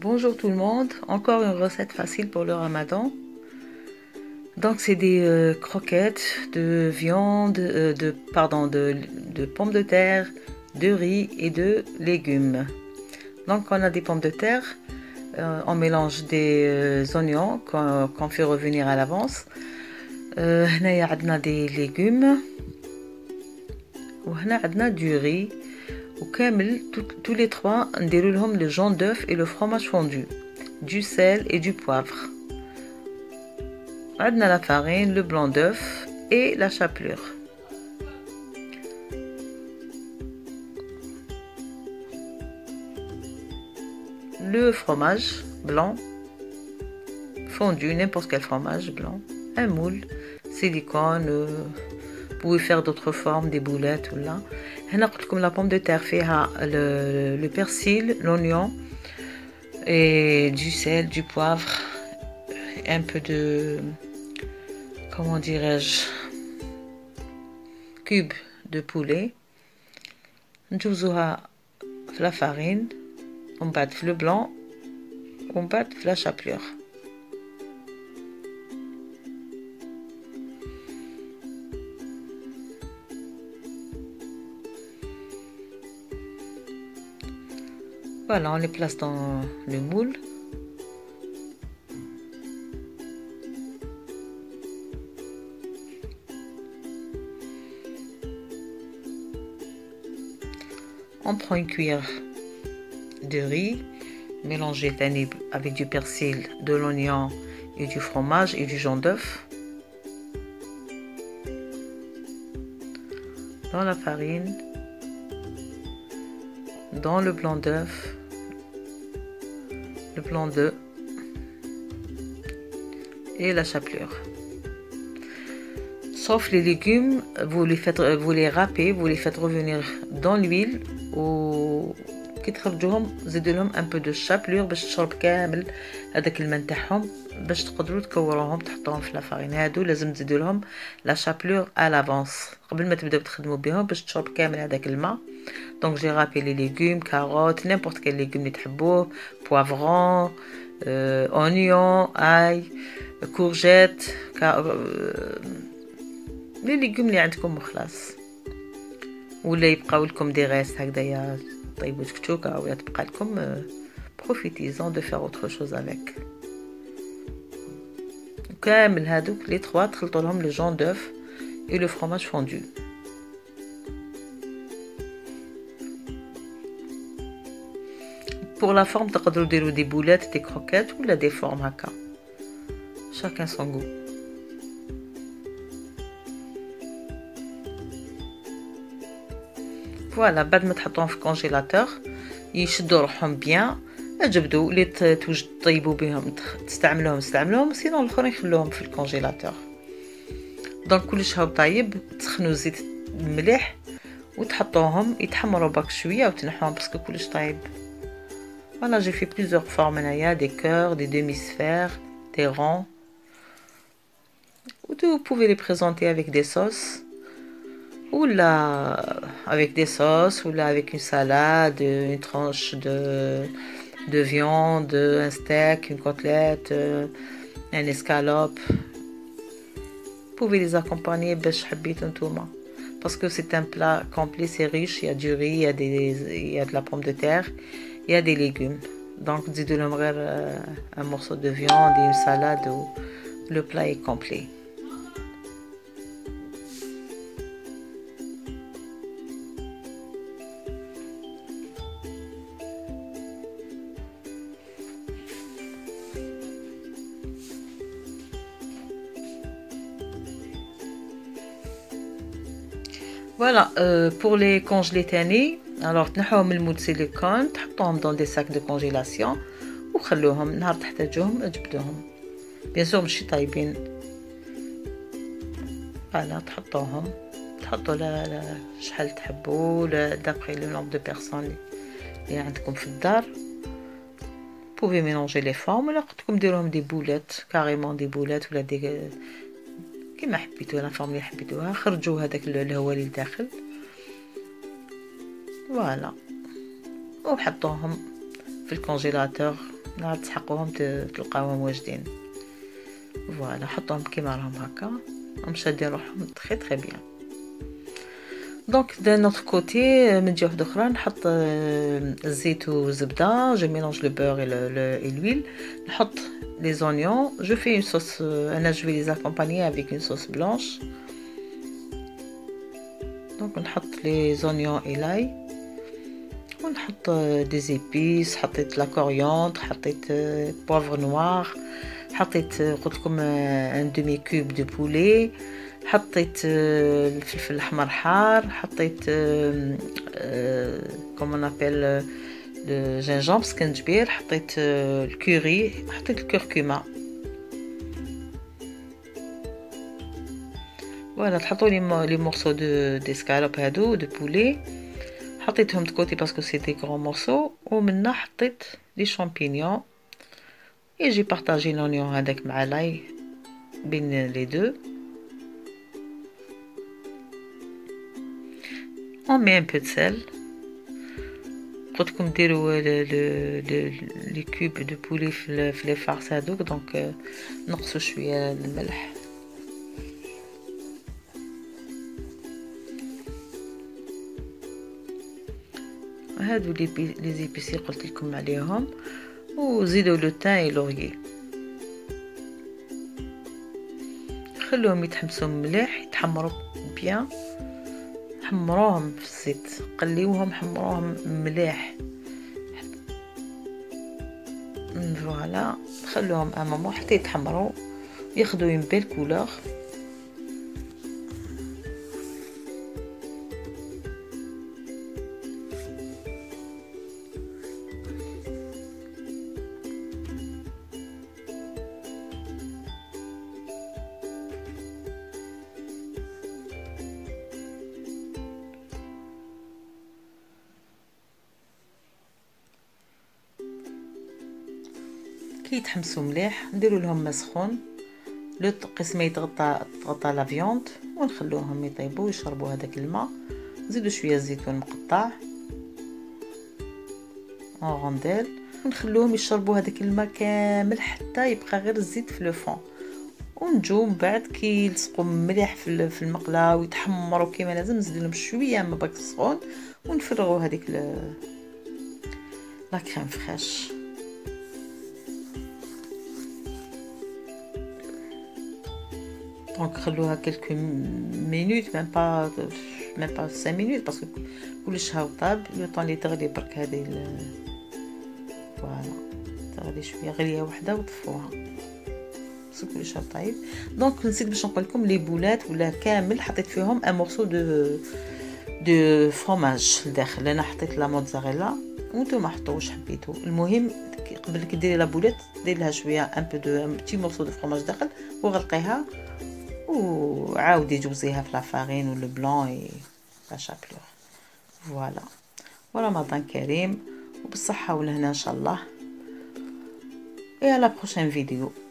Bonjour tout le monde, encore une recette facile pour le ramadan. Donc c'est des croquettes de viande, de pommes de terre, de riz et de légumes. Donc on a des pommes de terre, on mélange des oignons qu'on fait revenir à l'avance. هنايا عندنا des légumes وهنا عندنا du riz. وكامل tous les trois نديرو لهم le jaune d'œuf et le fromage fondu, du sel et du poivre. عندنا la farine, le blanc d'œuf et la chapelure. Le fromage blanc fondu, n'importe quel fromage blanc, un moule, silicone, vous pouvez faire d'autres formes, des boulettes ou là. هنا قلت لكم la pomme de terre فيها le persil, l'oignon et du sel, du poivre, un peu de, comment dirais-je, cube de poulet. نجوزوها في la farine, on bat le blanc, on bat la chapelure. Voilà, on les place dans le moule. On prend une cuillère de riz, mélangé avec du persil, de l'oignon et du fromage et du jaune d'œuf. Dans la farine, dans le blanc d'œuf, le blanc d'œuf et la chapelure. Sauf les légumes, vous les râpez, vous les faites revenir dans l'huile و كي تخرجوهم زيدوا لهم un peu de chapelure باش تشرب كامل هذاك الماء نتاعهم باش تقدروا تكوروهم تحطوهم في لافارين. هادو لازم تزيدوا لهم لا شابلور à l'avance قبل ما تبداو تخدموا بهم باش تشرب كامل هذاك الماء. Donc j'ai râpé les légumes, carottes, n'importe quel légume اللي تحبوه, poivron, oignon, ail, courgette, les légumes اللي عندكم وخلاص. ولا يبقاو لكم دي غيس هكذايا طيبوا تكتوكا ولا تبقى لكم بروفيتيزون دو فير اوتر شوز افيك. كامل هادوك لي 3 تخلطوا لهم لو جون دوف et le fromage fondu. Pour la forme تقدروا ديروا دي بولات دي كروكيت ولا دي فورم هكا chacun son goût. فوالا بعد ما تحطوهم في الكونجيلاتور يشدوا روحهم بيان. اجبدوا اللي توجد طيبوا بهم استعملوهم سينو الاخرين خلوهم في الكونجيلاتور. دونك كلش هاو طايب تسخنوا زيت مليح وتحطوهم يتحمروا باك شويه وتنحوهم باسكو كلش طايب. Voilà, j'ai fait plusieurs formes هنايا, des cœurs, des demi-sphères, des ronds. Vous pouvez les présenter avec des sauces. Ou là, avec des sauces, ou là avec une salade, une tranche de viande, un steak, une côtelette, un escalope. Vous pouvez les accompagner parce que c'est un plat complet, c'est riche, il y a du riz, il y a de la pomme de terre, il y a des légumes. Donc, un morceau de viande et une salade, le plat est complet. Voilà, pour les congelés تاني, alors تنحوهم من المود سيليكون, تحطوهم dans des sacs de congélation وخلوهم نهار تحتاجوهم اجبدوهم. bien sûr ماشي طايبين. voilà, تحطوا شحال تحبوا d'après le nombre de personnes اللي عندكم في الدار. vous pouvez mélanger les formes ولا قلتلكم ديروهم دي بولات, carrément des boulettes ولا دي كيما حبيتو لا فورم اللي حبيتوها. خرجوا هذاك الهواء اللي داخل. فوالا وحطوهم في في الكونجيلاتور نهار تسحقوهم تلقاوهم واجدين. فوالا حطوهم كيما راهم هكا، راهم شادين روحهم تري تري بيان. دونك دان نوتر كوتي من جهه اخرى نحط الزيت والزبده، جو ميلونج لو بور اي لويل، نحط لي زونيون، جو في اون صوص، انا جو في لي اكومبانيي افيك اون صوص بلانش. دونك نحط لي زونيون اي لاي، ونحط دي زيبيس، حطيت لا كورياندر، حطيت بوفر نوار، حطيت قلت لكم ان دومي كوب دو بولي، حطيت الفلفل الاحمر حار، حطيت كومون ابل الجنجبر سكنجبير، حطيت الكوري، حطيت الكركمه. فوالا تحطوا لي مورسو دو سكالوب هادو دو بولي، حطيتهم دكوتي باسكو سي دي غران مورسو، ومنا حطيت لي شامبينيون، يجي بارطاجي لونيون هذاك مع لاي بين لي دو. on met un peu de sel. قلت لكم ديروا لي كوب دو بولي في لي فارس هذوك، دونك نقصوا شويه الملح. هادو لي زيبيسي قلت لكم عليهم، وزيدوا لو تان اي لوريي، خلوهم يتحمسوا مليح، يتحمروا بيان، حمروهم في الزيت، قليوهم حمروهم مليح. فوالا خلوهم ان مومون حتى يتحمروا ياخذوا اون بيل كولور. كي يتحمسوا مليح نديروا لهم ماء سخون، لو قسمه تغطى لا فيوند، ونخلوهم يطيبوا ويشربوا هذاك الماء. نزيدوا شويه زيتون مقطع اون، ونخلوهم يشربوا هذاك الماء كامل حتى يبقى غير الزيت في لو فون. ونجو من بعد كي يلصقوا مليح في المقله ويتحمروا كيما لازم، نزيد لهم شويه من باك سخون، ونفرغوا هذيك لا كريم فريش. دونك خلوها كلكو مينوت، ميم با 5 مينوت، باسكو كلش هاو طاب لو طون لي تغلي برك هذه فوالا تغلي شويه غليه وحده وطفوها باسكو كلش هاو طايب. دونك نسيت باش نقول لكم لي بولات ولا كامل حطيت فيهم ان مورسو دو فرomage لداخل. انا حطيت لا موتزاريلا وانتم حطوا واش حبيتوا، المهم قبل كي ديري لا بولات دير لها شويه ان بو دو بتي مورسو دو فرomage داخل، وغلقيها وعاودي جوزيها في لافارين ولو بلون لا شابلور. فوالا ورمضان كريم وبالصحه والهنا ان شاء الله، et à la prochaine vidéo.